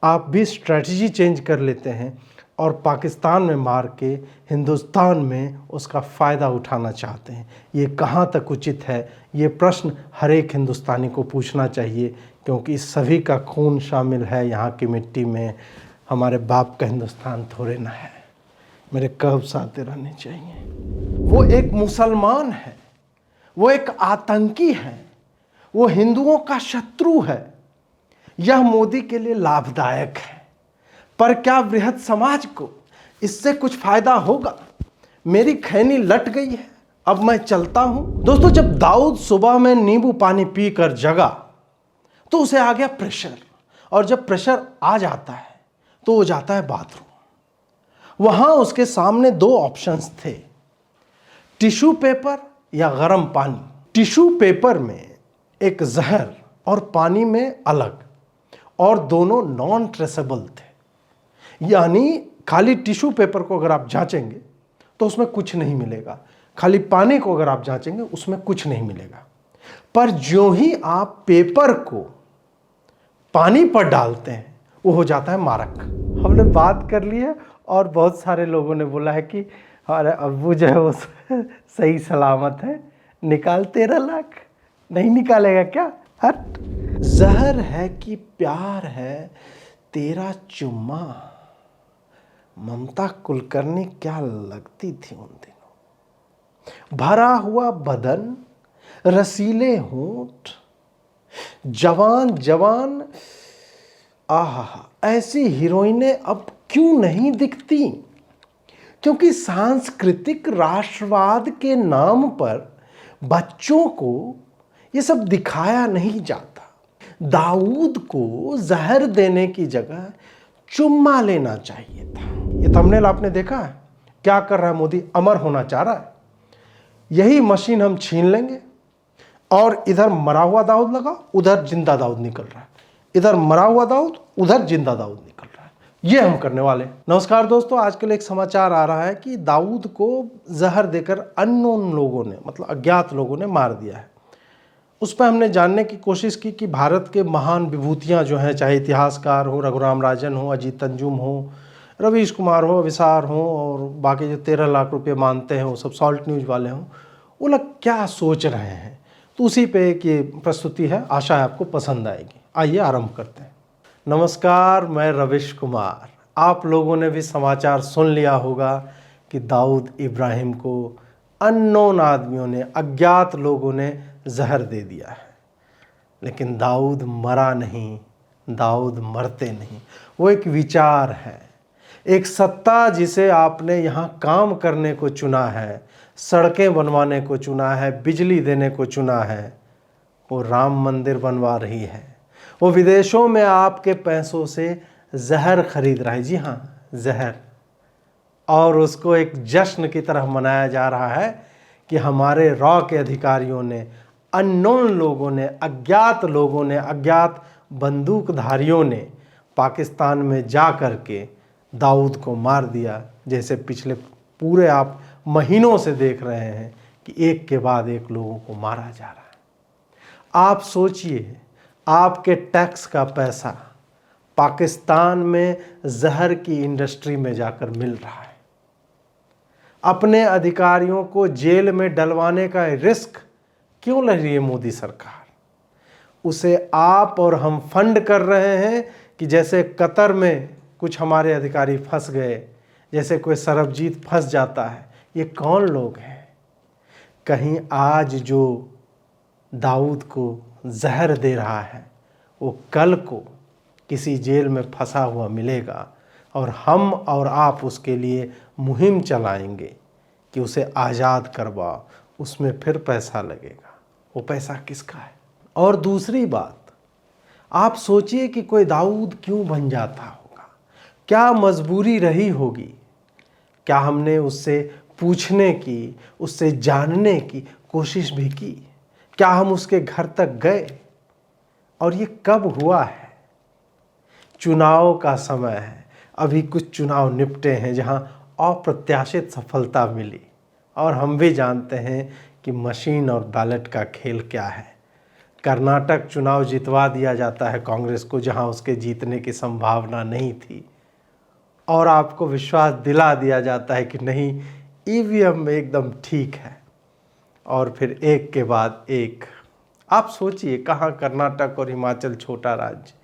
आप भी strategy change कर लेते हैं और पाकिस्तान में मार के हिंदुस्तान में उसका फ़ायदा उठाना चाहते हैं। ये कहाँ तक उचित है? ये प्रश्न हर एक हिंदुस्तानी को पूछना चाहिए, क्योंकि इस सभी का खून शामिल है यहाँ की मिट्टी में। हमारे बाप का हिंदुस्तान थोड़े ना है। मेरे कर्व्स आते रहने चाहिए। वो एक मुसलमान है, वो एक आतंकी है, वो हिंदुओं का शत्रु है। यह मोदी के लिए लाभदायक है, पर क्या बृहद समाज को इससे कुछ फायदा होगा? मेरी खैनी लट गई है, अब मैं चलता हूं। दोस्तों, जब दाऊद सुबह में नींबू पानी पीकर जगा तो उसे आ गया प्रेशर, और जब प्रेशर आ जाता है तो वो जाता है बाथरूम। वहां उसके सामने दो ऑप्शंस थे, टिश्यू पेपर या गर्म पानी। टिश्यू पेपर में एक जहर और पानी में अलग, और दोनों नॉन ट्रेसेबल थे। यानी खाली टिश्यू पेपर को अगर आप जांचेंगे तो उसमें कुछ नहीं मिलेगा, खाली पानी को अगर आप जांचेंगे उसमें कुछ नहीं मिलेगा। पर जो ही आप पेपर को पानी पर डालते हैं वो हो जाता है मारक। हमने बात कर ली है और बहुत सारे लोगों ने बोला है कि हमारे अब्बू जो है वो सही सलामत है, निकाल 13 लाख। नहीं निकालेगा क्या? हट। जहर है कि प्यार है तेरा चुम्मा, ममता कुलकर्णी क्या लगती थी उन दिनों। भरा हुआ बदन, रसीले होंठ, जवान जवान, आहा, ऐसी हीरोइनें अब क्यों नहीं दिखती? क्योंकि सांस्कृतिक राष्ट्रवाद के नाम पर बच्चों को ये सब दिखाया नहीं जाता। दाऊद को जहर देने की जगह चुम्मा लेना चाहिए था। ये थंबनेल आपने देखा है? क्या कर रहा है मोदी? अमर होना चाह रहा है। यही मशीन हम छीन लेंगे और इधर मरा हुआ दाऊद लगा, उधर जिंदा दाऊद निकल रहा है। इधर मरा हुआ दाऊद, उधर जिंदा दाऊद निकल रहा है। ये हम करने वाले। नमस्कार दोस्तों, आजकल एक समाचार आ रहा है कि दाऊद को जहर देकर अननोन लोगों ने, मतलब अज्ञात लोगों ने मार दिया है। उस पर हमने जानने की कोशिश की कि भारत के महान विभूतियां जो हैं, चाहे इतिहासकार हो, रघुराम राजन हो, अजीत अंजुम हो, रवीश कुमार हो, अविसार हो, और बाकी जो 13 लाख रुपए मानते हैं वो सब सॉल्ट न्यूज़ वाले हों, वो लोग क्या सोच रहे हैं। तो उसी पे एक ये प्रस्तुति है, आशा है आपको पसंद आएगी। आइए आरंभ करते हैं। नमस्कार, मैं रवीश कुमार। आप लोगों ने भी समाचार सुन लिया होगा कि दाऊद इब्राहिम को अननोन आदमियों ने, अज्ञात लोगों ने जहर दे दिया है। लेकिन दाऊद मरा नहीं, दाऊद मरते नहीं। वो एक विचार है, एक सत्ता जिसे आपने यहाँ काम करने को चुना है, सड़कें बनवाने को चुना है, बिजली देने को चुना है, वो राम मंदिर बनवा रही है। वो विदेशों में आपके पैसों से जहर खरीद रहा है। जी हाँ, जहर। और उसको एक जश्न की तरह मनाया जा रहा है कि हमारे रॉ के अधिकारियों ने, अननोन लोगों ने, अज्ञात लोगों ने, अज्ञात बंदूकधारियों ने पाकिस्तान में जा कर के दाऊद को मार दिया। जैसे पिछले पूरे आप महीनों से देख रहे हैं कि एक के बाद एक लोगों को मारा जा रहा है। आप सोचिए, आपके टैक्स का पैसा पाकिस्तान में जहर की इंडस्ट्री में जाकर मिल रहा है। अपने अधिकारियों को जेल में डलवाने का रिस्क क्यों ले रही है मोदी सरकार? उसे आप और हम फंड कर रहे हैं कि जैसे कतर में कुछ हमारे अधिकारी फंस गए, जैसे कोई सरबजीत फंस जाता है। ये कौन लोग हैं? कहीं आज जो दाऊद को जहर दे रहा है वो कल को किसी जेल में फंसा हुआ मिलेगा, और हम और आप उसके लिए मुहिम चलाएंगे कि उसे आज़ाद करवाओ। उसमें फिर पैसा लगेगा। वो पैसा किसका है? और दूसरी बात, आप सोचिए कि कोई दाऊद क्यों बन जाता होगा? क्या मजबूरी रही होगी? क्या हमने उससे पूछने की, उससे जानने की कोशिश भी की? क्या हम उसके घर तक गए? और ये कब हुआ है? चुनाव का समय है, अभी कुछ चुनाव निपटे हैं जहां अप्रत्याशित सफलता मिली, और हम भी जानते हैं कि मशीन और बैलेट का खेल क्या है। कर्नाटक चुनाव जितवा दिया जाता है कांग्रेस को, जहां उसके जीतने की संभावना नहीं थी, और आपको विश्वास दिला दिया जाता है कि नहीं, ईवीएम में एकदम ठीक है, और फिर एक के बाद एक। आप सोचिए, कहाँ कर्नाटक और हिमाचल छोटा राज्य,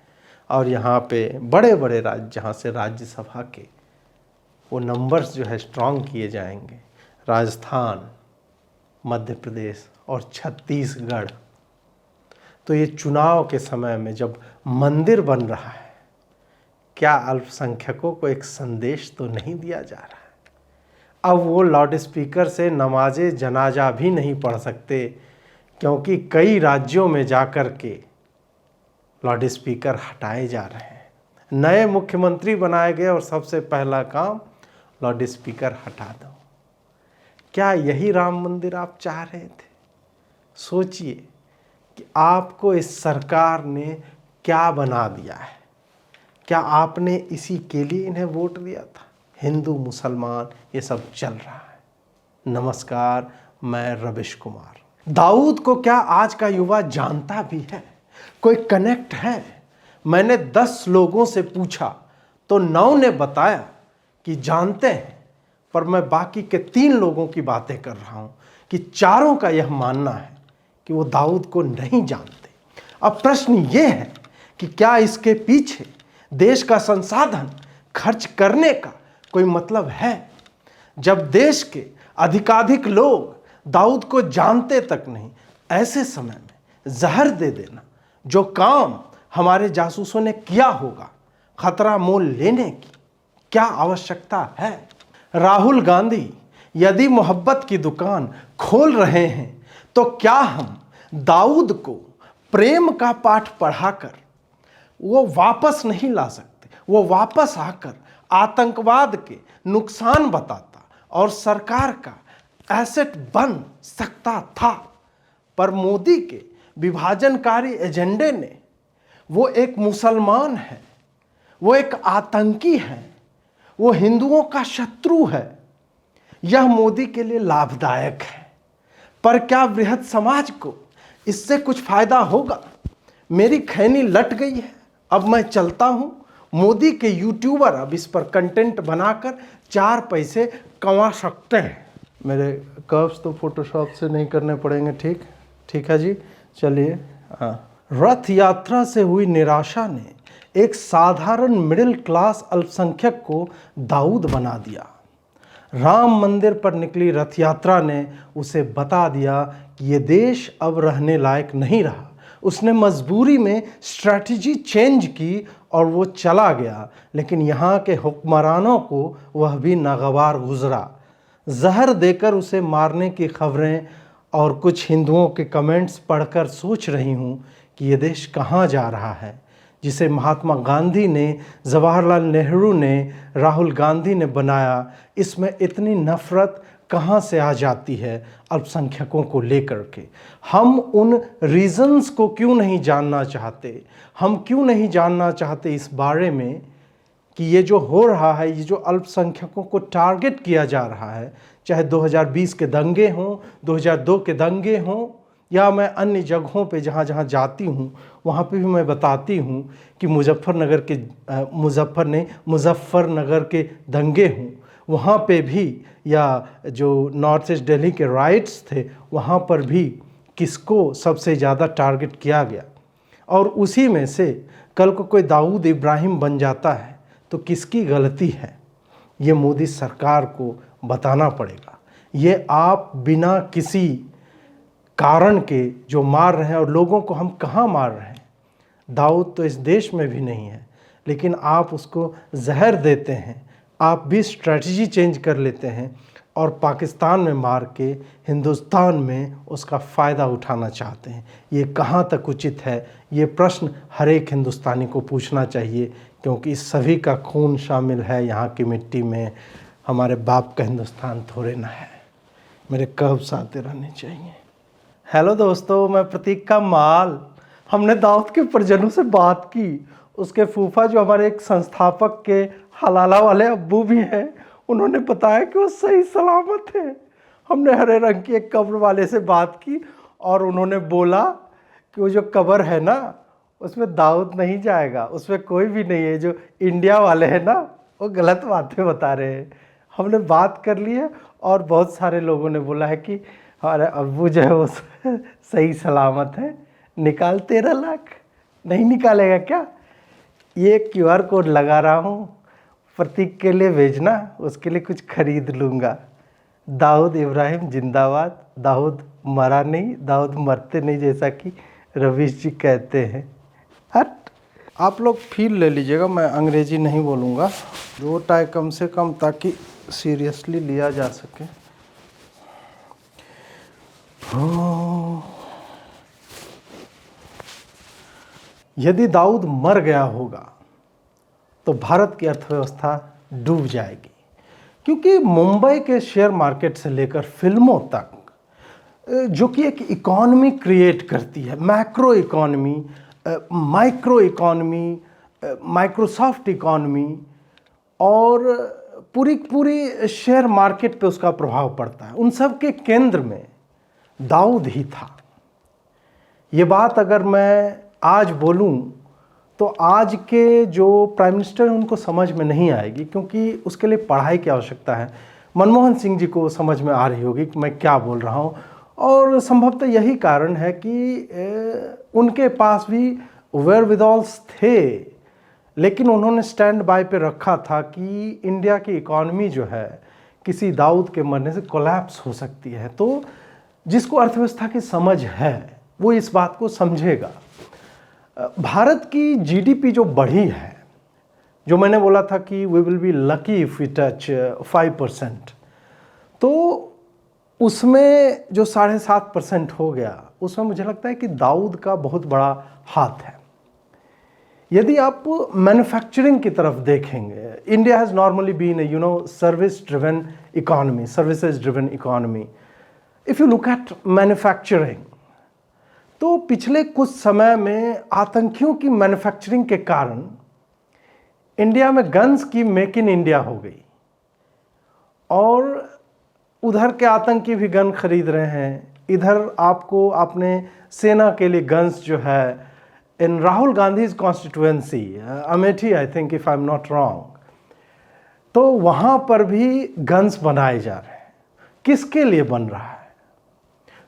और यहाँ पे बड़े बड़े राज्य जहाँ से राज्यसभा के वो नंबर्स जो है स्ट्रॉन्ग किए जाएंगे, राजस्थान, मध्य प्रदेश और छत्तीसगढ़। तो ये चुनाव के समय में जब मंदिर बन रहा है, क्या अल्पसंख्यकों को एक संदेश तो नहीं दिया जा रहा है? अब वो लाउड स्पीकर से नमाजे जनाजा भी नहीं पढ़ सकते, क्योंकि कई राज्यों में जाकर के लाउड स्पीकर हटाए जा रहे हैं। नए मुख्यमंत्री बनाए गए और सबसे पहला काम लाउड स्पीकर हटा दो। क्या यही राम मंदिर आप चाह रहे थे? सोचिए कि आपको इस सरकार ने क्या बना दिया है। क्या आपने इसी के लिए इन्हें वोट दिया था? हिंदू मुसलमान ये सब चल रहा है। नमस्कार, मैं रविश कुमार। दाऊद को क्या आज का युवा जानता भी है? कोई कनेक्ट है? मैंने 10 लोगों से पूछा तो 9 ने बताया कि जानते हैं, पर मैं बाकी के 3 लोगों की बातें कर रहा हूं कि चारों का यह मानना है कि वो दाऊद को नहीं जानते। अब प्रश्न ये है कि क्या इसके पीछे देश का संसाधन खर्च करने का कोई मतलब है? जब देश के अधिकाधिक लोग दाऊद को जानते तक नहीं, ऐसे समय में जहर दे देना, जो काम हमारे जासूसों ने किया होगा, खतरा मोल लेने की क्या आवश्यकता है? राहुल गांधी यदि मोहब्बत की दुकान खोल रहे हैं, तो क्या हम दाऊद को प्रेम का पाठ पढ़ाकर वो वापस नहीं ला सकते? वो वापस आकर आतंकवाद के नुकसान बताता और सरकार का एसेट बन सकता था, पर मोदी के विभाजनकारी एजेंडे ने, वो एक मुसलमान है, वो एक आतंकी है, वो हिंदुओं का शत्रु है, यह मोदी के लिए लाभदायक है। पर क्या बृहद समाज को इससे कुछ फायदा होगा? मेरी खैनी लट गई है, अब मैं चलता हूं। मोदी के यूट्यूबर अब इस पर कंटेंट बनाकर 4 पैसे कमा सकते हैं। मेरे कर्व्स तो फोटोशॉप से नहीं करने पड़ेंगे, ठीक है जी, चलिए। रथ यात्रा से हुई निराशा ने एक साधारण मिडिल क्लास अल्पसंख्यक को दाऊद बना दिया। राम मंदिर पर निकली रथ यात्रा ने उसे बता दिया कि ये देश अब रहने लायक नहीं रहा। उसने मजबूरी में स्ट्रैटेजी चेंज की और वो चला गया, लेकिन यहाँ के हुक्मरानों को वह भी नागवार गुजरा। जहर देकर उसे मारने की खबरें और कुछ हिंदुओं के कमेंट्स पढ़कर सोच रही हूँ कि ये देश कहाँ जा रहा है, जिसे महात्मा गांधी ने, जवाहरलाल नेहरू ने, राहुल गांधी ने बनाया। इसमें इतनी नफरत कहाँ से आ जाती है अल्पसंख्यकों को लेकर के? हम उन रीजंस को क्यों नहीं जानना चाहते? हम क्यों नहीं जानना चाहते इस बारे में कि ये जो हो रहा है, ये जो अल्पसंख्यकों को टारगेट किया जा रहा है, चाहे 2020 के दंगे हों, 2002 के दंगे हों, या मैं अन्य जगहों पे जहाँ जहाँ जाती हूँ वहाँ पे भी मैं बताती हूँ कि मुजफ्फरनगर के दंगे हों, वहाँ पे भी, या जो नॉर्थ ईस्ट दिल्ली के राइट्स थे, वहाँ पर भी किसको सबसे ज़्यादा टारगेट किया गया? और उसी में से कल को कोई दाऊद इब्राहिम बन जाता है तो किसकी गलती है? ये मोदी सरकार को बताना पड़ेगा। ये आप बिना किसी कारण के जो मार रहे हैं, और लोगों को हम कहाँ मार रहे हैं? दाऊद तो इस देश में भी नहीं है, लेकिन आप उसको जहर देते हैं, आप भी स्ट्रैटेजी चेंज कर लेते हैं और पाकिस्तान में मार के हिंदुस्तान में उसका फ़ायदा उठाना चाहते हैं। ये कहाँ तक उचित है? ये प्रश्न हर एक हिंदुस्तानी को पूछना चाहिए, क्योंकि इस सभी का खून शामिल है यहाँ की मिट्टी में। हमारे बाप का हिंदुस्तान थोड़े ना है। मेरे कर्व्स आते रहने चाहिए। हेलो दोस्तों, मैं प्रतीक का माल। हमने दाऊद के परिजनों से बात की। उसके फूफा जो हमारे एक संस्थापक के हलाला वाले अब्बू भी हैं, उन्होंने बताया कि वो सही सलामत है। हमने हरे रंग की एक कब्र वाले से बात की और उन्होंने बोला कि वो जो कब्र है ना उसमें दाऊद नहीं जाएगा, उसमें कोई भी नहीं है। जो इंडिया वाले हैं ना वो गलत बातें बता रहे हैं। हमने बात कर ली है और बहुत सारे लोगों ने बोला है कि हमारे अब्बू जो है वो सही सलामत है। निकाल 13 लाख, नहीं निकालेगा क्या? ये QR कोड लगा रहा हूँ, प्रतीक के लिए भेजना, उसके लिए कुछ खरीद लूँगा। दाऊद इब्राहिम जिंदाबाद। दाऊद मरा नहीं, दाऊद मरते नहीं, जैसा कि रवीश जी कहते हैं। हट, आप लोग फील ले लीजिएगा, मैं अंग्रेजी नहीं बोलूँगा। रोट आए कम से कम, ताकि सीरियसली लिया जा सके। यदि दाऊद मर गया होगा तो भारत की अर्थव्यवस्था डूब जाएगी, क्योंकि मुंबई के शेयर मार्केट से लेकर फिल्मों तक, जो कि एक इकॉनमी क्रिएट करती है, macro economy, micro economy, Microsoft economy, और पूरी शेयर मार्केट पे उसका प्रभाव पड़ता है। उन सब के केंद्र में दाऊद ही था। ये बात अगर मैं आज बोलूं तो आज के जो प्राइम मिनिस्टर हैं उनको समझ में नहीं आएगी, क्योंकि उसके लिए पढ़ाई की आवश्यकता है। मनमोहन सिंह जी को समझ में आ रही होगी कि मैं क्या बोल रहा हूँ, और संभवतः यही कारण है कि उनके पास भी वेयरविदॉल्स थे, लेकिन उन्होंने स्टैंड बाय पे रखा था कि इंडिया की इकॉनमी जो है किसी दाऊद के मरने से कोलैप्स हो सकती है। तो जिसको अर्थव्यवस्था की समझ है वो इस बात को समझेगा। भारत की GDP जो बढ़ी है, जो मैंने बोला था कि we will be lucky if we touch 5%, तो उसमें जो 7.5% हो गया, उसमें मुझे लगता है कि दाऊद का बहुत बड़ा हाथ है। यदि आप मैन्युफैक्चरिंग की तरफ देखेंगे, India has normally been service driven economy, services driven economy. If you look at manufacturing, तो पिछले कुछ समय में आतंकियों की मैन्युफैक्चरिंग के कारण इंडिया में गन्स की मेक इन इंडिया हो गई, और उधर के आतंकी भी गन खरीद रहे हैं। इधर आपको अपने सेना के लिए गन्स जो है, in Rahul Gandhi constituency Amethi, I think if I am not wrong, तो वहाँ पर भी गन्स बनाए जा रहे हैं। किसके लिए बन रहा है?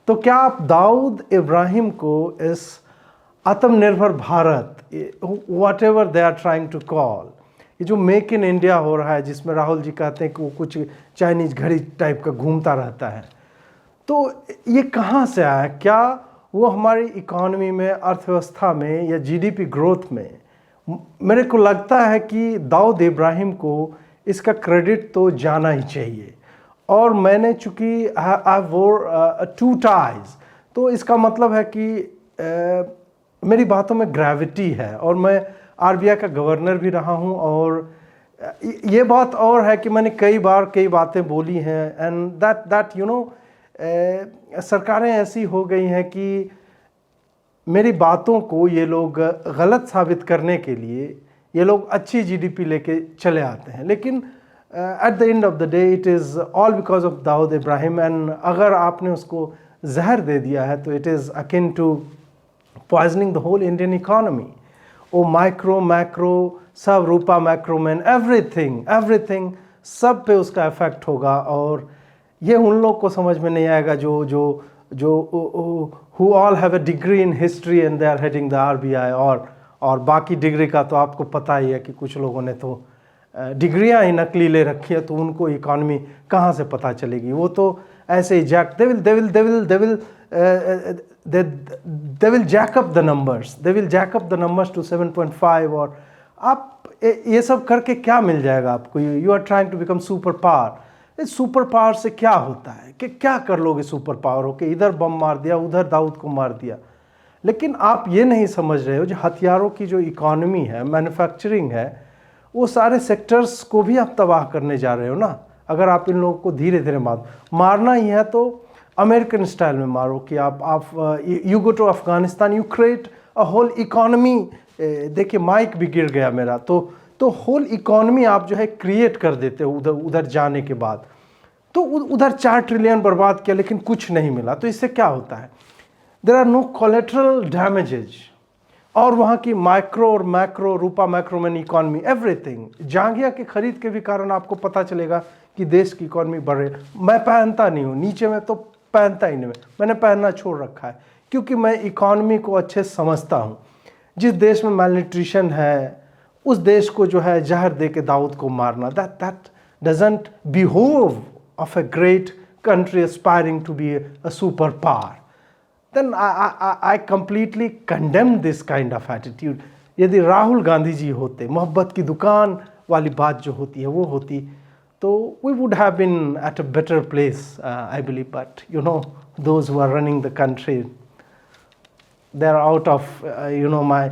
तो क्या आप दाऊद इब्राहिम को इस आत्मनिर्भर Bharat, whatever they are trying to call, ये जो मेक इन इंडिया हो रहा है, जिसमें राहुल जी कहते हैं कि वो कुछ चाइनीज घड़ी टाइप का घूमता रहता है, तो ये कहाँ से आया? क्या वो हमारी इकॉनमी में, अर्थव्यवस्था में, या GDP ग्रोथ में? मेरे को लगता है कि दाऊद इब्राहिम को इसका क्रेडिट तो जाना ही चाहिए। और मैंने चूँकि आई वोर 2 टाइज, तो इसका मतलब है कि मेरी बातों में ग्रेविटी है, और मैं RBI का गवर्नर भी रहा हूँ। और ये बात और है कि मैंने कई बार कई बातें बोली हैं, एंड दैट सरकारें ऐसी हो गई हैं कि मेरी बातों को ये लोग गलत साबित करने के लिए ये लोग अच्छी GDP लेके चले आते हैं, लेकिन at the end of the day it is all because of Dawood Ibrahim. And अगर आपने उसको जहर दे दिया है तो it is akin to poisoning the whole Indian economy. वो माइक्रो मैक्रो सब, रूपा मैक्रोमैन, एवरीथिंग सब पे उसका इफेक्ट होगा। और ये उन लोग को समझ में नहीं आएगा जो who all have a degree in history and they are heading the RBI, और बाकी डिग्री का तो आपको पता ही है कि कुछ लोगों ने तो डिग्रियां ही नकली ले रखी है, तो उनको इकॉनमी कहाँ से पता चलेगी? वो तो ऐसे ही they will jack up the numbers to 7.5, और आप ये सब करके क्या मिल जाएगा आपको? You are trying to become super power. इस सुपर पावर से क्या होता है कि क्या कर लोगे सुपर पावर होके? इधर बम मार दिया, उधर दाऊद को मार दिया। लेकिन आप ये नहीं समझ रहे हो, जो हथियारों की जो इकॉनमी है, मैन्युफैक्चरिंग है, वो सारे सेक्टर्स को भी आप तबाह करने जा रहे हो ना। अगर आप इन लोगों को धीरे धीरे मारना ही है तो अमेरिकन स्टाइल में मारो, कि आप you go to Afghanistan, you create a whole economy. देखिए माइक भी गिर गया मेरा, तो होल इकॉनमी आप जो है क्रिएट कर देते हो उधर जाने के बाद। तो उधर 4 ट्रिलियन बर्बाद किया, लेकिन कुछ नहीं मिला। तो इससे क्या होता है? There are no collateral damages. और वहाँ की माइक्रो और macro, Rupa macroman economy, everything, जांघिया के खरीद के भी कारण आपको पता चलेगा कि देश की इकॉनमी बढ़ रही है। मैं पहनता नहीं हूँ, नीचे में तो पहनता ही नहीं, मैंने पहनना छोड़ रखा है, क्योंकि मैं इकॉनमी को अच्छे से समझता हूँ। जिस देश में मैलन्यूट्रिशन है, उस देश को जो है जहर दे के दाऊद को मारना, that doesn't behove of a great country aspiring to be a superpower, then I completely condemn this kind of attitude. यदि राहुल गांधी जी होते, मोहब्बत की दुकान वाली बात जो होती है वो होती, तो we would have been at a better place, I believe. But you know, those who are running the country, they are out of my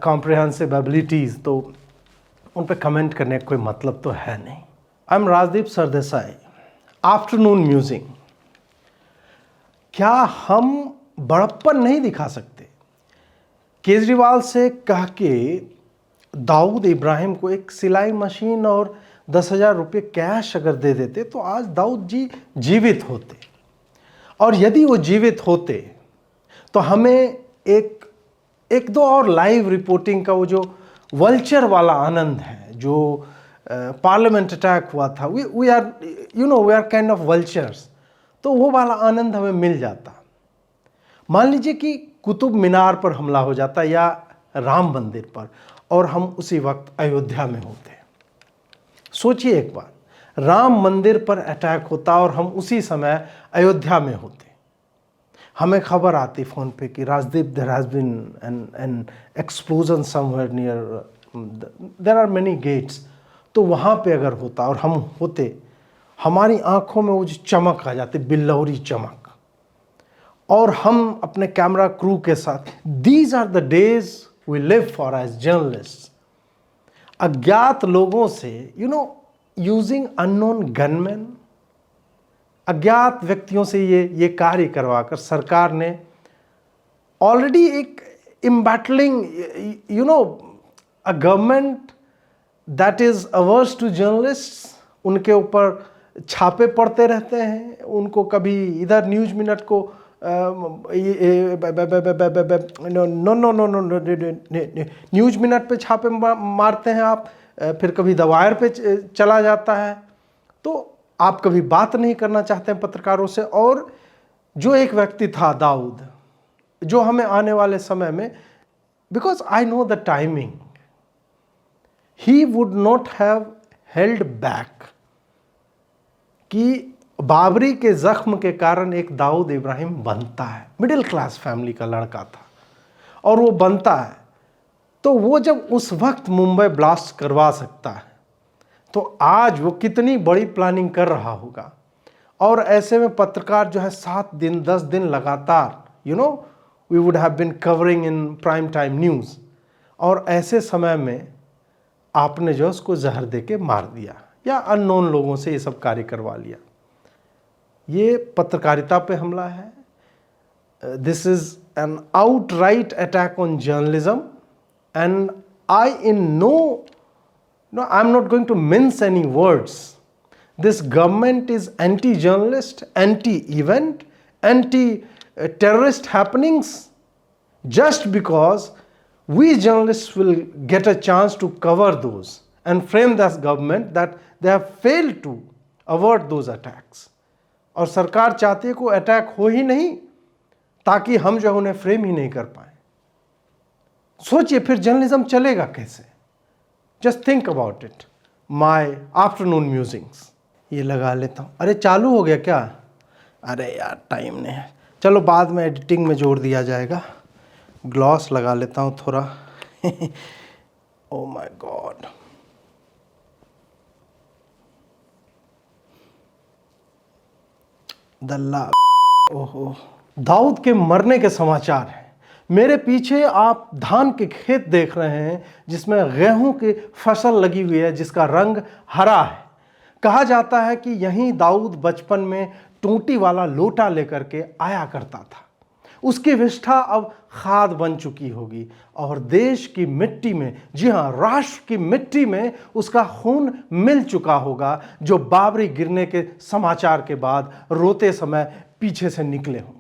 comprehensive abilities, तो उन पे कमेंट करने का कोई मतलब तो है नहीं। I am Rajdeep Sardesai, afternoon music. क्या हम बड़प्पन नहीं दिखा सकते? केजरीवाल से कह के दाऊद इब्राहिम को एक सिलाई मशीन और 10,000 रुपये कैश अगर दे देते तो आज दाऊद जी जीवित होते। और यदि वो जीवित होते तो हमें एक दो और लाइव रिपोर्टिंग का वो जो वल्चर वाला आनंद है, जो पार्लियामेंट अटैक हुआ था, we are kind of vultures, तो वो वाला आनंद हमें मिल जाता। मान लीजिए कि कुतुब मीनार पर हमला हो जाता या राम मंदिर पर, और हम उसी वक्त अयोध्या में होते। सोचिए एक बार, राम मंदिर पर अटैक होता और हम उसी समय अयोध्या में होते। हमें खबर आती फ़ोन पे कि Rajdeep, there has been an explosion somewhere near, there are many gates. तो वहाँ पे अगर होता और हम होते, हमारी आंखों में वो जो चमक आ जाती, बिल्लौरी चमक, और हम अपने कैमरा क्रू के साथ, these are the days we live for as journalist. अज्ञात लोगों से, यूजिंग अननोन गनमैन, अज्ञात व्यक्तियों से ये कार्य करवाकर सरकार ने ऑलरेडी एक embattling, a government that is averse to journalists, उनके ऊपर छापे पड़ते रहते हैं। उनको कभी इधर न्यूज मिनट को न्यूज मिनट पे छापे मारते हैं आप, फिर कभी द वायर पे चला जाता है। तो आप कभी बात नहीं करना चाहते हैं पत्रकारों से। और जो एक व्यक्ति था दाऊद, जो हमें आने वाले समय में, because I know the timing, he would not have held back, कि बाबरी के जख्म के कारण एक दाऊद इब्राहिम बनता है, मिडिल क्लास फैमिली का लड़का था, और वो बनता है। तो वो जब उस वक्त मुंबई ब्लास्ट करवा सकता है, तो आज वो कितनी बड़ी प्लानिंग कर रहा होगा। और ऐसे में पत्रकार जो है 7 दिन 10 दिन लगातार, we would have been covering in prime time news, और ऐसे समय में आपने जो उसको जहर दे के मार दिया या अननोन लोगों से ये सब कार्य करवा लिया। ये पत्रकारिता पे हमला है। This is an outright attack on journalism, and I I'm not going to mince any words. This government is anti-journalist, anti-event, anti-terrorist happenings, just because we journalists will get a chance to cover those and frame this government that they have failed to avert those attacks. और सरकार चाहती है कोई attack हो ही नहीं, ताकि हम जो है उन्हें फ्रेम ही नहीं कर पाए। सोचिए फिर जर्नलिज्म चलेगा कैसे? Just think about it. My afternoon musics ये लगा लेता हूँ। अरे चालू हो गया क्या? अरे यार टाइम नहीं है, चलो बाद में एडिटिंग में जोड़ दिया जाएगा। ग्लॉस लगा लेता हूँ थोड़ा। ओ माय गॉड, दल्ला। ओहो, दाऊद के मरने के समाचार हैं। मेरे पीछे आप धान के खेत देख रहे हैं, जिसमें गेहूं की फसल लगी हुई है, जिसका रंग हरा है। कहा जाता है कि यहीं दाऊद बचपन में टूटी वाला लोटा लेकर के आया करता था। उसकी विष्ठा अब खाद बन चुकी होगी, और देश की मिट्टी में, जी हाँ, राष्ट्र की मिट्टी में उसका खून मिल चुका होगा, जो बाबरी गिरने के समाचार के बाद रोते समय पीछे से निकले होंगे।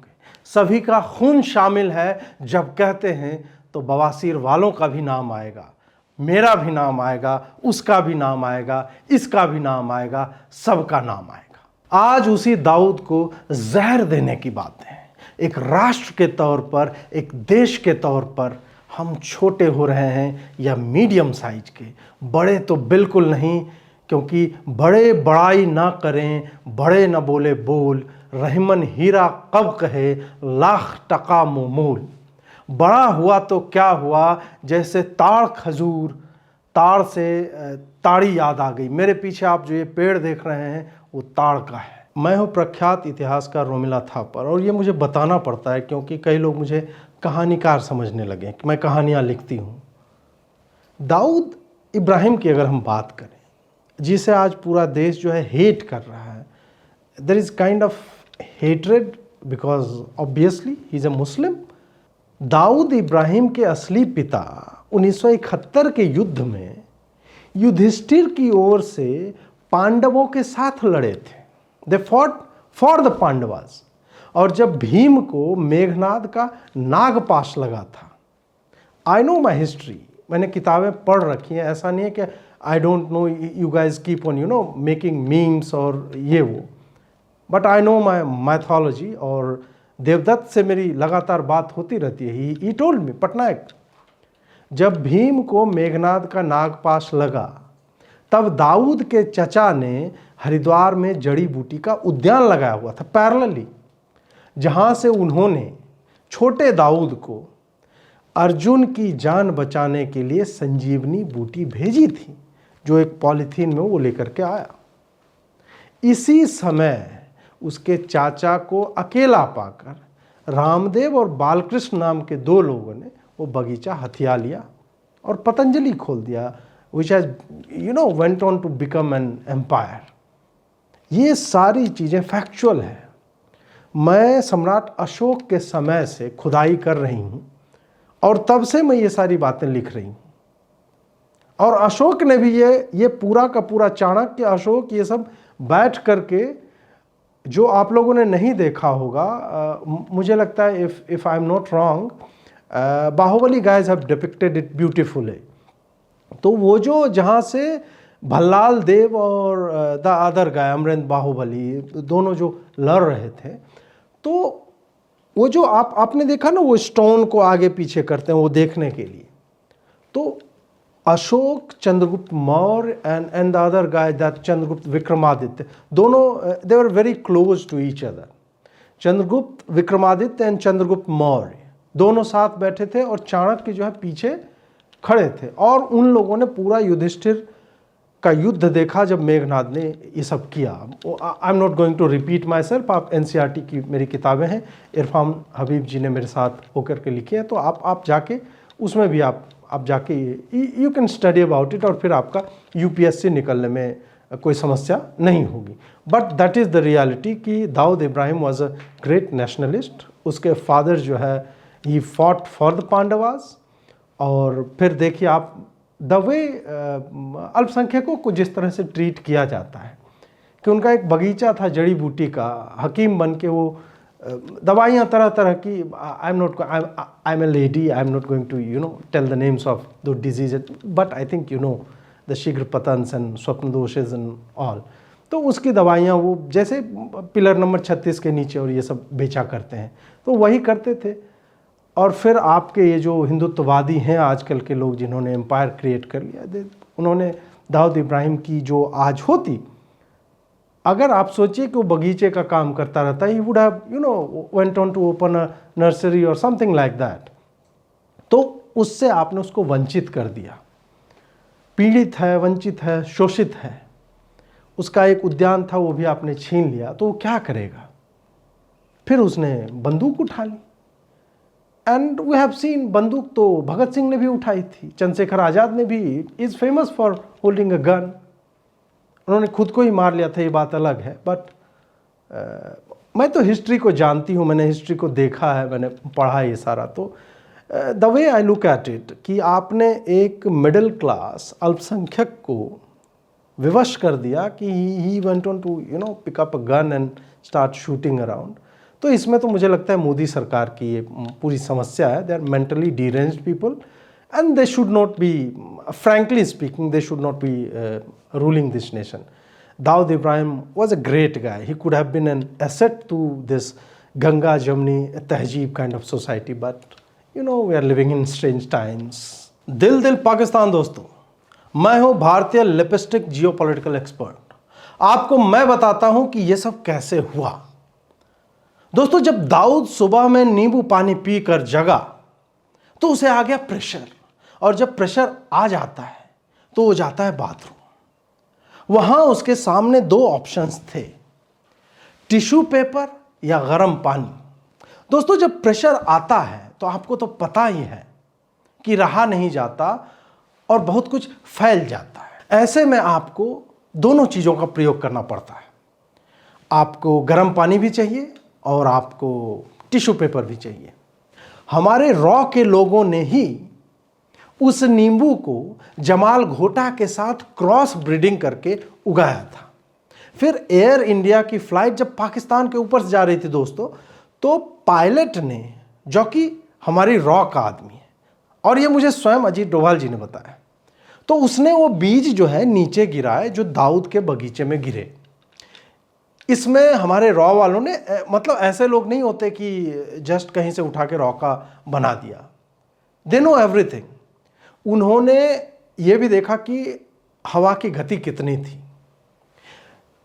सभी का खून शामिल है। जब कहते हैं तो बवासीर वालों का भी नाम आएगा, मेरा भी नाम आएगा, उसका भी नाम आएगा, इसका भी नाम आएगा, सबका नाम आएगा। आज उसी दाऊद को जहर देने की बात है। एक राष्ट्र के तौर पर, एक देश के तौर पर हम छोटे हो रहे हैं या मीडियम साइज के, बड़े तो बिल्कुल नहीं, क्योंकि बड़े बड़ाई ना करें, बड़े न बोले बोल, रहमन हीरा कब कहे लाख टका मोल। बड़ा हुआ तो क्या हुआ, जैसे ताड़ खजूर, ताड़ से ताड़ी याद आ गई। मेरे पीछे आप जो ये पेड़ देख रहे हैं वो ताड़ का है। मैं हूँ प्रख्यात इतिहासकार रोमिला थापर, और ये मुझे बताना पड़ता है क्योंकि कई लोग मुझे कहानीकार समझने लगे कि मैं कहानियाँ लिखती हूँ। दाऊद इब्राहिम की अगर हम बात करें, जिसे आज पूरा देश जो है हेट कर रहा है, there is kind of hatred because obviously he is a Muslim. Dawood Ibrahim के असली पिता 1971 के युद्ध में युधिष्ठिर की ओर से पांडवों के साथ लड़े थे। They fought for the Pandavas. और जब भीम को मेघनाद का नागपाश लगा था, आई नो माई हिस्ट्री, मैंने किताबें पढ़ रखी हैं, ऐसा नहीं है कि I don't know, you guys keep on making memes और ये वो, but I know my mythology. और देवदत्त से मेरी लगातार बात होती रहती है। ही टोल्ड मी, पटनायक, जब भीम को मेघनाद का नागपाश लगा तब दाऊद के चचा ने हरिद्वार में जड़ी बूटी का उद्यान लगाया हुआ था पैरेलली, जहां से उन्होंने छोटे दाऊद को अर्जुन की जान बचाने के लिए संजीवनी बूटी भेजी थी, जो एक पॉलीथीन में वो लेकर के आया। इसी समय उसके चाचा को अकेला पाकर रामदेव और बालकृष्ण नाम के दो लोगों ने वो बगीचा हथिया लिया और पतंजलि खोल दिया, which has went on to become an empire। ये सारी चीज़ें फैक्चुअल है। मैं सम्राट अशोक के समय से खुदाई कर रही हूँ और तब से मैं ये सारी बातें लिख रही हूँ। और अशोक ने भी ये पूरा का पूरा, चाणक्य, अशोक, ये सब बैठ करके, जो आप लोगों ने नहीं देखा होगा, मुझे लगता है if I am not wrong, Baahubali guys have depicted it beautifully. तो वो जो जहाँ से भल्लाल देव और the other guy Amarendra Baahubali दोनों जो लड़ रहे थे, तो वो जो आपने देखा ना, वो स्टोन को आगे पीछे करते हैं वो देखने के लिए। तो Ashok, Chandragupta Maurya and the other guy that Chandragupta Vikramaditya, दोनों they were very close to each other. Chandragupta Vikramaditya and Chandragupta Maurya दोनों साथ बैठे थे और चाणक्य जो है पीछे खड़े थे। और उन लोगों ने पूरा युधिष्ठिर का युद्ध देखा जब मेघनाद ने ये सब किया। I am not going to repeat myself. आप एनसीईआरटी की मेरी किताबें हैं, इरफान हबीब जी ने मेरे साथ होकर के लिखी है, तो आप जाके उसमें भी आप जाके you can study about it, और फिर आपका यूपीएससी निकलने में कोई समस्या नहीं होगी। But that is the reality कि Dawood Ibrahim was a great nationalist. उसके फादर जो है he fought for the Pandavas. और फिर देखिए आप द वे अल्पसंख्यकों को जिस तरह से ट्रीट किया जाता है, कि उनका एक बगीचा था जड़ी बूटी का, हकीम बन के वो दवाइयाँ तरह तरह की, I am a lady, I am not going to tell the names of those disease, but I think the शीघ्र पतंस एंड स्वप्न दोषेज एंड ऑल। तो उसकी दवाइयाँ वो जैसे पिलर नंबर 36 के नीचे और ये सब बेचा करते हैं, तो वही करते थे। और फिर आपके ये जो हिंदुत्ववादी हैं आजकल के लोग, जिन्होंने एम्पायर क्रिएट कर लिया, उन्होंने दाऊद इब्राहिम की जो आज होती, अगर आप सोचिए कि वो बगीचे का काम करता रहता, he would have went on to open a nursery और समथिंग लाइक दैट। तो उससे आपने उसको वंचित कर दिया। पीड़ित है, वंचित है, शोषित है, उसका एक उद्यान था वो भी आपने छीन लिया, तो वो क्या करेगा? फिर उसने बंदूक उठा ली। एंड वी हैव सीन, बंदूक तो भगत सिंह ने भी उठाई थी, चंद्रशेखर आज़ाद ने भी, is famous for holding a gun. उन्होंने खुद को ही मार लिया था, ये बात अलग है। बट मैं तो हिस्ट्री को जानती हूँ, मैंने हिस्ट्री को देखा है, मैंने पढ़ा ये सारा। तो the way I look at it, कि आपने एक मिडिल क्लास अल्पसंख्यक को विवश कर दिया कि he went on to pick up a gun and start shooting around. तो तो इसमें तो मुझे लगता है मोदी सरकार की ये पूरी समस्या है। They are mentally deranged people and they should not be, frankly speaking, they should not be ruling this nation. Dawood Ibrahim was a great guy. He could have been an asset to this Ganga Jamni Tehzeeb kind of society, but you know we are living in strange times. दिल दिल पाकिस्तान दोस्तों, मैं हूं भारतीय lipstick geopolitical expert. आपको मैं बताता हूं कि यह सब कैसे हुआ. दोस्तों, जब दाऊद सुबह में नींबू पानी पीकर जगा तो उसे आ गया प्रेशर, और जब प्रेशर आ जाता है तो वो जाता है बाथरूम. वहां उसके सामने दो ऑप्शंस थे, टिश्यू पेपर या गर्म पानी. दोस्तों, जब प्रेशर आता है तो आपको तो पता ही है कि रहा नहीं जाता और बहुत कुछ फैल जाता है. ऐसे में आपको दोनों चीज़ों का प्रयोग करना पड़ता है. आपको गर्म पानी भी चाहिए और आपको टिश्यू पेपर भी चाहिए. हमारे रॉ के लोगों ने ही उस नींबू को जमाल घोटा के साथ क्रॉस ब्रीडिंग करके उगाया था. फिर एयर इंडिया की फ्लाइट जब पाकिस्तान के ऊपर से जा रही थी दोस्तों, तो पायलट ने, जो कि हमारी रॉ का आदमी है और ये मुझे स्वयं अजीत डोभाल जी ने बताया, तो उसने वो बीज जो है नीचे गिराए जो दाऊद के बगीचे में गिरे. इसमें हमारे रॉ वालों ने, मतलब ऐसे लोग नहीं होते कि जस्ट कहीं से उठा के रॉ का बना दिया. They know everything. उन्होंने ये भी देखा कि हवा की गति कितनी थी,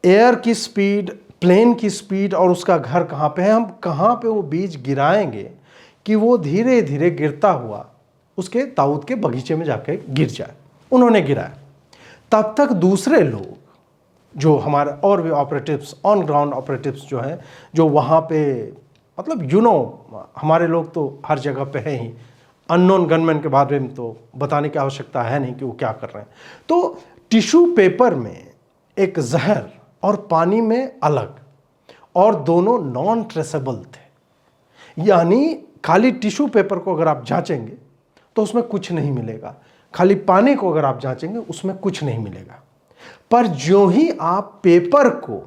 एयर की स्पीड, प्लेन की स्पीड, और उसका घर कहाँ पे है, हम कहाँ पे वो बीज गिराएंगे कि वो धीरे धीरे गिरता हुआ उसके दाऊद के बगीचे में जाके गिर जाए. उन्होंने गिराया. तब तक दूसरे लोग जो हमारे और भी ऑपरेटिव्स, ऑन ग्राउंड ऑपरेटिव्स जो हैं, जो वहाँ पे, मतलब हमारे लोग तो हर जगह पे हैं ही, अननोन गनमैन के बारे में तो बताने की आवश्यकता है नहीं कि वो क्या कर रहे हैं. तो टिश्यू पेपर में एक जहर और पानी में अलग, और दोनों नॉन ट्रेसेबल थे. यानी खाली टिश्यू पेपर को अगर आप जांचेंगे तो उसमें कुछ नहीं मिलेगा, खाली पानी को अगर आप जांचेंगे उसमें कुछ नहीं मिलेगा. पर जो ही आप पेपर को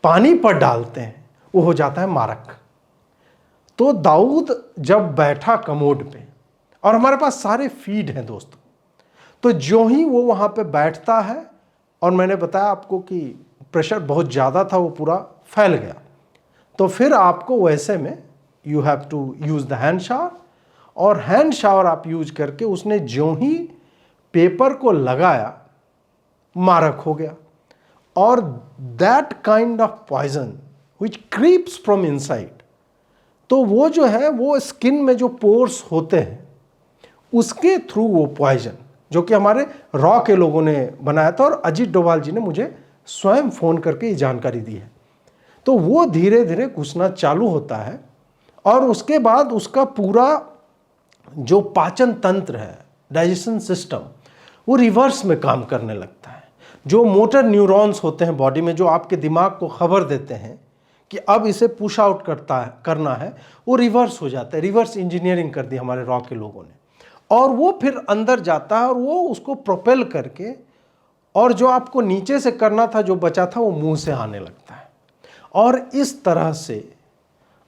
पानी पर डालते हैं वो हो जाता है मारक. तो दाऊद जब बैठा कमोड पे, और हमारे पास सारे फीड हैं दोस्तों, तो जो ही वो वहाँ पे बैठता है, और मैंने बताया आपको कि प्रेशर बहुत ज़्यादा था, वो पूरा फैल गया, तो फिर आपको वैसे में you have to use the hand shower. और हैंड शावर आप यूज करके उसने जो ही पेपर को लगाया, मारक हो गया. और that kind of poison which creeps from inside, तो वो जो है वो स्किन में जो पोर्स होते हैं उसके थ्रू वो पॉइजन, जो कि हमारे रॉ के लोगों ने बनाया था और अजीत डोभाल जी ने मुझे स्वयं फ़ोन करके ये जानकारी दी है, तो वो धीरे धीरे घुसना चालू होता है. और उसके बाद उसका पूरा जो पाचन तंत्र है, डाइजेशन सिस्टम, वो रिवर्स में काम करने लगता है. जो मोटर न्यूरॉन्स होते हैं बॉडी में, जो आपके दिमाग को खबर देते हैं कि अब इसे पुश आउट करना है, वो रिवर्स हो जाता है. रिवर्स इंजीनियरिंग कर दी हमारे रॉ के लोगों ने, और वो फिर अंदर जाता है और वो उसको प्रोपेल करके, और जो आपको नीचे से करना था, जो बचा था, वो मुंह से आने लगता है. और इस तरह से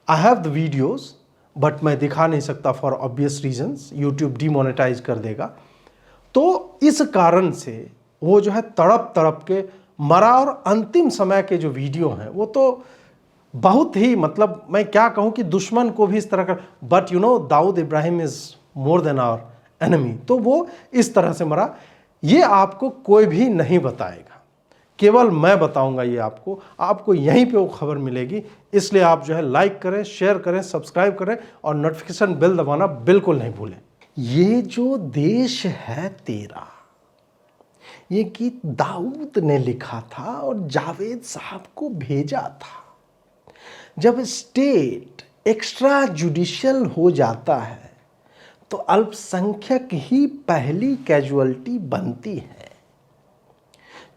I have the videos, but मैं दिखा नहीं सकता for obvious reasons, YouTube demonetise कर देगा. तो इस कारण से वो जो है तड़प तड़प के मरा. और अंतिम समय के जो वीडियो हैं वो तो बहुत ही, मतलब मैं क्या कहूँ कि दुश्मन को भी इस तरह का, but Dawood Ibrahim is more than our enemy. तो वो इस तरह से मरा. ये आपको कोई भी नहीं बताएगा, केवल मैं बताऊंगा ये आपको यहीं पे वो खबर मिलेगी. इसलिए आप जो है लाइक करें, शेयर करें, सब्सक्राइब करें और नोटिफिकेशन बेल दबाना बिल्कुल नहीं भूलें. ये जो देश है तेरा, ये गीत दाऊद ने लिखा था और जावेद साहब को भेजा था. जब स्टेट एक्स्ट्रा जुडिशियल हो जाता है तो अल्पसंख्यक ही पहली कैजुअल्टी बनती है.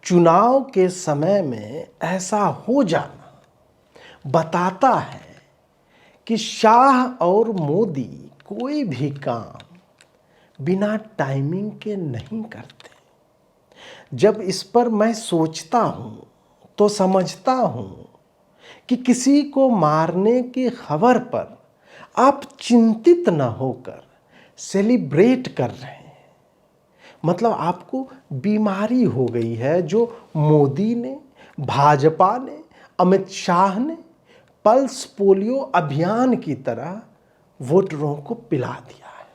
चुनाव के समय में ऐसा हो जाना बताता है कि शाह और मोदी कोई भी काम बिना टाइमिंग के नहीं करते. जब इस पर मैं सोचता हूँ तो समझता हूँ कि किसी को मारने की खबर पर आप चिंतित न होकर सेलिब्रेट कर रहे हैं। मतलब आपको बीमारी हो गई है जो मोदी ने, भाजपा ने, अमित शाह ने पल्स पोलियो अभियान की तरह वोटरों को पिला दिया है।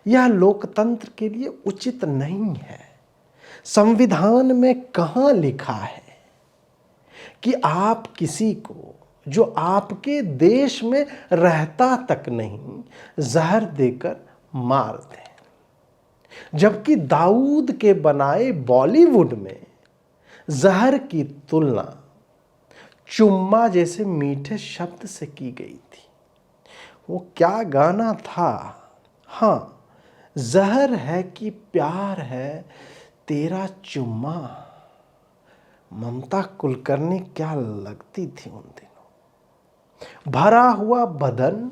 यह लोकतंत्र के लिए उचित नहीं है। संविधान में कहाँ लिखा है कि आप किसी को जो आपके देश में रहता तक नहीं जहर देकर मार दें? जबकि दाऊद के बनाए बॉलीवुड में जहर की तुलना चुम्मा जैसे मीठे शब्द से की गई थी। वो क्या गाना था? हाँ, जहर है कि प्यार है तेरा चुम्मा। ममता कुलकर्णी क्या लगती थी उन दिनों। भरा हुआ बदन,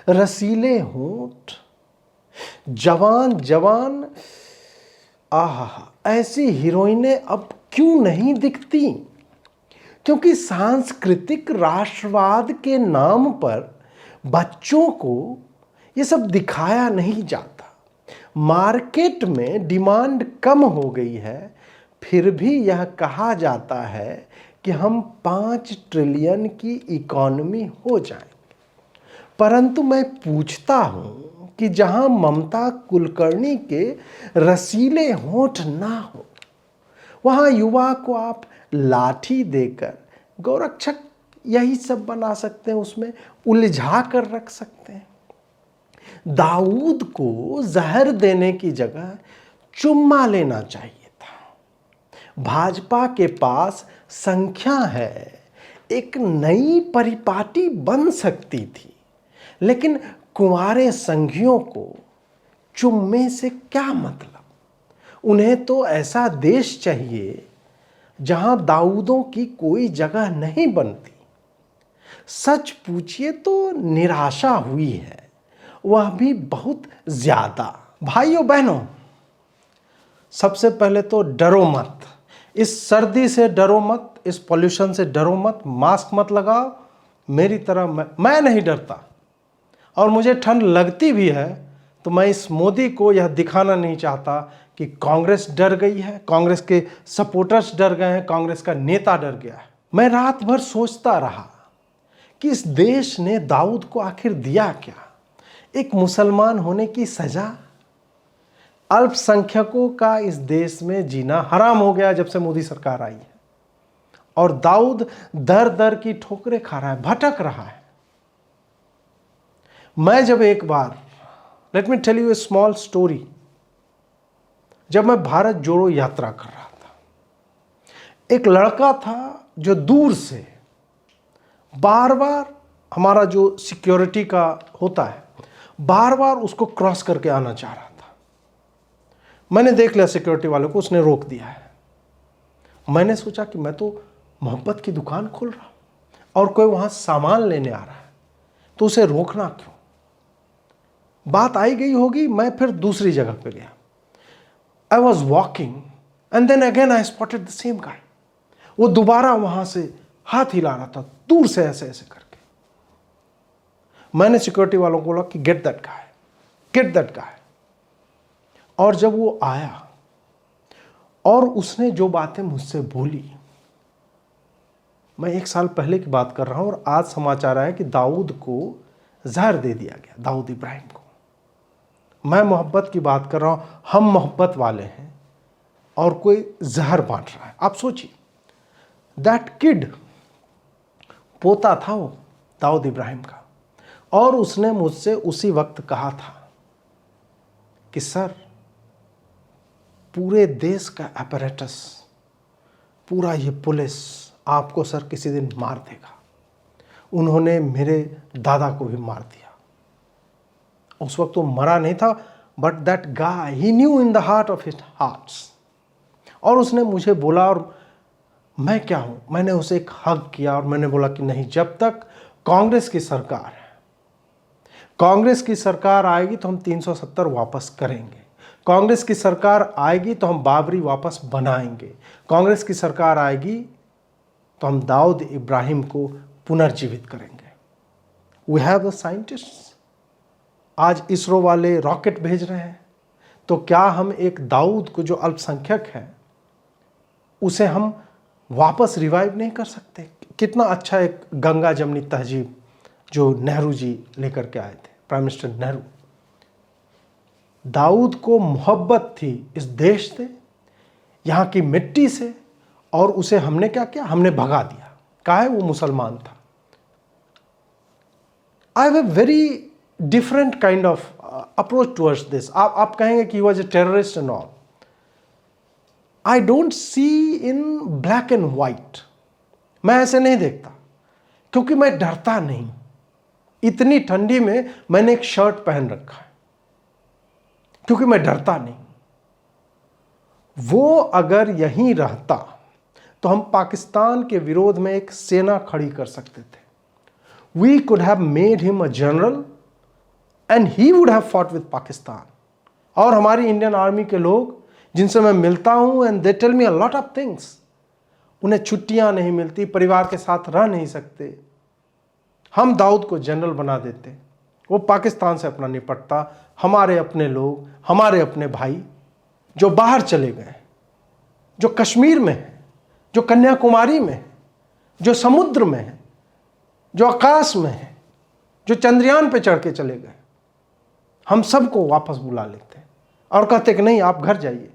रसीले होंठ, जवान जवान, आहा, ऐसी हीरोइनें अब क्यों नहीं दिखती? क्योंकि सांस्कृतिक राष्ट्रवाद के नाम पर बच्चों को ये सब दिखाया नहीं जाता। मार्केट में डिमांड कम हो गई है, फिर भी यह कहा जाता है कि हम 5 ट्रिलियन की इकॉनमी हो जाएंगे। परंतु मैं पूछता हूं कि जहां ममता कुलकर्णी के रसीले होंठ ना हो, वहां युवा को आप लाठी देकर गौरक्षक यही सब बना सकते हैं, उसमें उलझा कर रख सकते हैं। दाऊद को जहर देने की जगह चुम्मा लेना चाहिए था। भाजपा के पास संख्या है, एक नई परिपाटी बन सकती थी, लेकिन कुंवारे संघियों को चुम्मे से क्या मतलब? उन्हें तो ऐसा देश चाहिए जहां दाऊदों की कोई जगह नहीं बनती। सच पूछिए तो निराशा हुई है, वह भी बहुत ज्यादा। भाइयों बहनों, सबसे पहले तो डरो मत। इस सर्दी से डरो मत, इस पॉल्यूशन से डरो मत, मास्क मत लगाओ। मेरी तरह मैं नहीं डरता, और मुझे ठंड लगती भी है तो मैं इस मोदी को यह दिखाना नहीं चाहता कि कांग्रेस डर गई है, कांग्रेस के सपोर्टर्स डर गए हैं, कांग्रेस का नेता डर गया है। मैं रात भर सोचता रहा कि इस देश ने दाऊद को आखिर दिया क्या? एक मुसलमान होने की सजा? अल्पसंख्यकों का इस देश में जीना हराम हो गया जब से मोदी सरकार आई है, और दाऊद दर दर की ठोकरें खा रहा है, भटक रहा है। मैं जब एक बार, let me tell you a small story. जब मैं भारत जोड़ो यात्रा कर रहा था, एक लड़का था जो दूर से बार बार, हमारा जो सिक्योरिटी का होता है, बार बार उसको क्रॉस करके आना चाह रहा था। मैंने देख लिया सिक्योरिटी वाले को, उसने रोक दिया है। मैंने सोचा कि मैं तो मोहब्बत की दुकान खोल रहा हूं और कोई वहां सामान लेने आ रहा है, तो उसे रोकना क्यों? बात आई गई होगी। मैं फिर दूसरी जगह पे गया। I was walking and then again I spotted the same guy. वो दोबारा वहां से हाथ हिला रहा था, दूर से ऐसे ऐसे करके। मैंने सिक्योरिटी वालों को बोला कि get that guy, get that guy. और जब वो आया और उसने जो बातें मुझसे बोली, मैं 1 साल पहले की बात कर रहा हूं, और आज समाचार आया कि दाऊद को जहर दे दिया गया, दाऊद इब्राहिम को। मैं मोहब्बत की बात कर रहा हूं, हम मोहब्बत वाले हैं, और कोई जहर बांट रहा है। आप सोचिए, दैट किड, पोता था वो दाऊद इब्राहिम का, और उसने मुझसे उसी वक्त कहा था कि सर, पूरे देश का अपैरेटस, पूरा ये पुलिस आपको सर किसी दिन मार देगा। उन्होंने मेरे दादा को भी मार दिया। उस वक्त वो मरा नहीं था, but that guy, he new in the heart of his hearts. और उसने मुझे बोला, और मैं क्या हूं, मैंने उसे एक हग किया और मैंने बोला कि नहीं, जब तक कांग्रेस की सरकार है, कांग्रेस की सरकार आएगी तो हम 370 वापस करेंगे। कांग्रेस की सरकार आएगी तो हम बाबरी वापस बनाएंगे। कांग्रेस की सरकार आएगी तो तो हम दाऊद इब्राहिम को पुनर्जीवित करेंगे। वी हैव द साइंटिस्ट्स, आज इसरो वाले रॉकेट भेज रहे हैं, तो क्या हम एक दाऊद को जो अल्पसंख्यक है उसे हम वापस रिवाइव नहीं कर सकते? कितना अच्छा एक गंगा जमनी तहजीब जो नेहरू जी लेकर के आए थे, प्राइम मिनिस्टर नेहरू। दाऊद को मोहब्बत थी इस देश से, यहाँ की मिट्टी से, और उसे हमने क्या किया? हमने भगा दिया। काहे? वो मुसलमान था। I have a very different kind of approach towards this. आप कहेंगे कि he was a terrorist and all. I don't see in black and white. मैं ऐसे नहीं देखता, क्योंकि मैं डरता नहीं। इतनी ठंडी में मैंने एक शर्ट पहन रखा है, क्योंकि मैं डरता नहीं। वो अगर यहीं रहता तो हम पाकिस्तान के विरोध में एक सेना खड़ी कर सकते थे। We could have made him a general and he would have fought with Pakistan. और हमारी इंडियन आर्मी के लोग जिनसे मैं मिलता हूं, and they tell me a lot of things, उन्हें छुट्टियां नहीं मिलती, परिवार के साथ रह नहीं सकते। हम दाऊद को जनरल बना देते, वो पाकिस्तान से अपना निपटता। हमारे अपने लोग, हमारे अपने भाई जो बाहर चले गए, जो कश्मीर में है, जो कन्याकुमारी में है, जो समुद्र में है, जो आकाश में है, जो चंद्रयान पे चढ़ के चले गए, हम सबको वापस बुला लेते हैं और कहते कि नहीं, आप घर जाइए,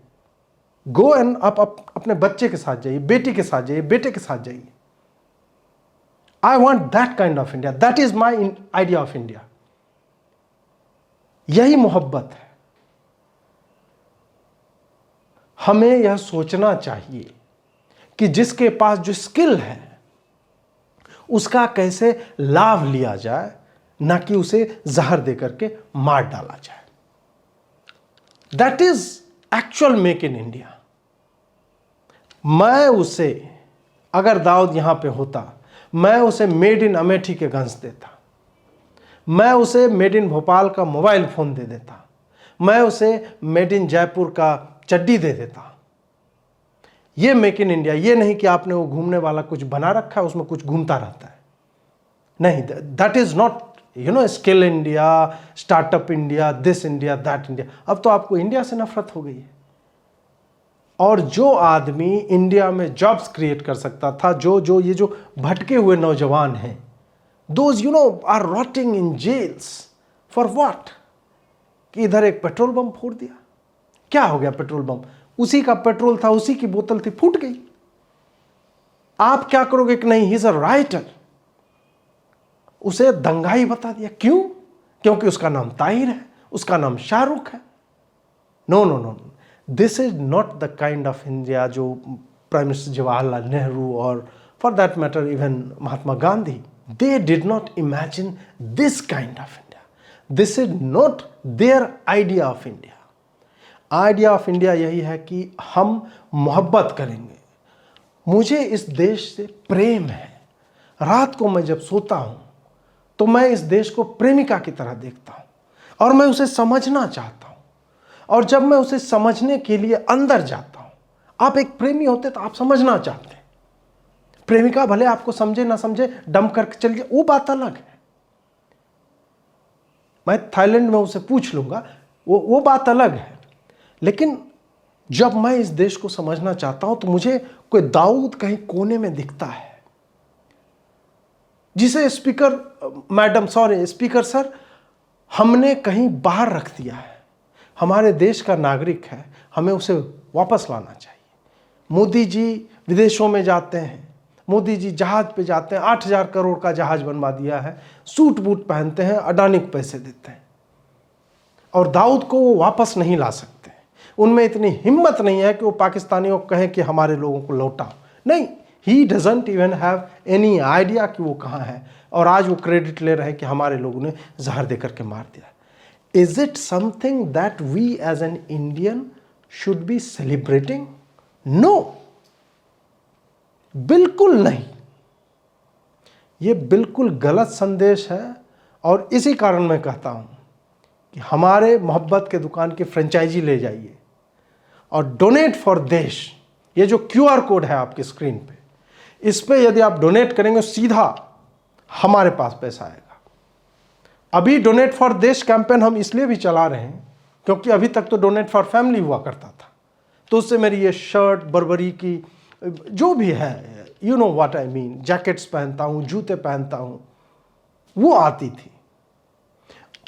गो एंड आप अपने बच्चे के साथ जाइए, बेटी के साथ जाइए, बेटे के साथ जाइए। I want that kind of India. That is my idea of India. यही मोहब्बत है। हमें यह सोचना चाहिए कि जिसके पास जो स्किल है उसका कैसे लाभ लिया जाए, ना कि उसे जहर देकर के मार डाला जाए। That is actual make in India. मैं उसे, अगर दाऊद यहां पे होता, मैं उसे मेड इन अमेठी के गंज देता, मैं उसे मेड इन भोपाल का मोबाइल फोन दे देता, मैं उसे मेड इन जयपुर का चड्डी दे देता। ये मेक इन इंडिया, ये नहीं कि आपने वो घूमने वाला कुछ बना रखा है, उसमें कुछ घूमता रहता है। नहीं, that is not skill India, startup India, this India, that India. अब तो आपको इंडिया से नफरत हो गई है। और जो आदमी इंडिया में जॉब्स क्रिएट कर सकता था, ये जो भटके हुए नौजवान हैं, those are rotting in jails for what? कि इधर एक पेट्रोल बम फोड़ दिया। क्या हो गया पेट्रोल बम? उसी का पेट्रोल था, उसी की बोतल थी, फूट गई। आप क्या करोगे कि नहीं, ही इज अ राइटर, उसे दंगाई बता दिया। क्यों? क्योंकि उसका नाम ताहिर है, उसका नाम शाहरुख है। No no no, this is not the kind of India जो प्राइम मिनिस्टर जवाहरलाल नेहरू और for that matter even Mahatma Gandhi, they did not imagine this kind of India. This is not their idea of India. Idea of India यही है कि हम मोहब्बत करेंगे। मुझे इस देश से प्रेम है। रात को मैं जब सोता हूं तो मैं इस देश को प्रेमिका की तरह देखता हूं और मैं उसे समझना चाहता हूं। और जब मैं उसे समझने के लिए अंदर जाता हूं, आप एक प्रेमी होते तो आप समझना चाहते हैं। प्रेमिका भले आपको समझे ना समझे, डम करके चल जाए, वो बात अलग है। मैं थाईलैंड में उसे पूछ लूंगा, वो बात अलग है। लेकिन जब मैं इस देश को समझना चाहता हूं तो मुझे कोई दाऊद कहीं कोने में दिखता है, जिसे स्पीकर सर हमने कहीं बाहर रख दिया है। हमारे देश का नागरिक है, हमें उसे वापस लाना चाहिए। मोदी जी विदेशों में जाते हैं, मोदी जी जहाज पे जाते हैं, 8,000 करोड़ का जहाज बनवा दिया है, सूट बूट पहनते हैं, अडानी को पैसे देते हैं, और दाऊद को वो वापस नहीं ला सकते। उनमें इतनी हिम्मत नहीं है कि वो पाकिस्तानियों को कहें कि हमारे लोगों को लौटाओ। नहीं, he doesn't even have any idea कि वो कहाँ है, और आज वो क्रेडिट ले रहे हैं कि हमारे लोगों ने जहर देकर के मार दिया। Is it something that we as an Indian should be celebrating? No, बिल्कुल नहीं। ये बिल्कुल गलत संदेश है। और इसी कारण मैं कहता हूं कि हमारे मोहब्बत के दुकान की फ्रेंचाइजी ले जाइए और डोनेट फॉर देश। ये जो QR कोड है आपकी स्क्रीन पे, इस पे यदि आप डोनेट करेंगे सीधा हमारे पास पैसा आएगा। अभी डोनेट फॉर देश कैंपेन हम इसलिए भी चला रहे हैं क्योंकि अभी तक तो डोनेट फॉर फैमिली हुआ करता था, तो उससे मेरी ये शर्ट बर्बरी की जो भी है, you know what I mean, jackets पहनता हूँ, जूते पहनता हूँ, वो आती थी।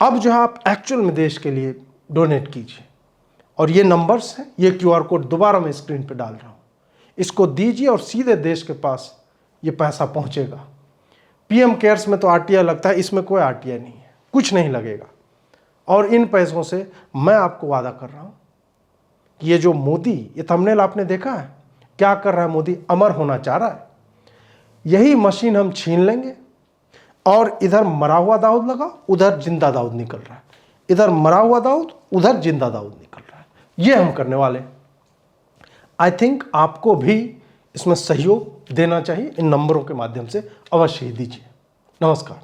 अब जो है आप एक्चुअल में देश के लिए डोनेट कीजिए, और ये नंबर्स हैं, ये क्यूआर कोड दोबारा मैं स्क्रीन पे डाल रहा हूँ, इसको दीजिए और सीधे देश के पास ये पैसा पहुँचेगा। पीएम केयर्स में तो आरटीआई लगता है, इसमें कोई आरटीआई नहीं है, कुछ नहीं लगेगा। और इन पैसों से मैं आपको वादा कर रहा हूँ कि ये जो मोदी, ये थंबनेल आपने देखा है, क्या कर रहा है मोदी, अमर होना चाह रहा है। यही मशीन हम छीन लेंगे और इधर मरा हुआ दाऊद लगा, उधर जिंदा दाऊद निकल रहा है, इधर मरा हुआ दाऊद, उधर जिंदा दाऊद निकल रहा है। ये हम करने वाले। आई थिंक आपको भी इसमें सहयोग देना चाहिए, इन नंबरों के माध्यम से अवश्य ही दीजिए। नमस्कार।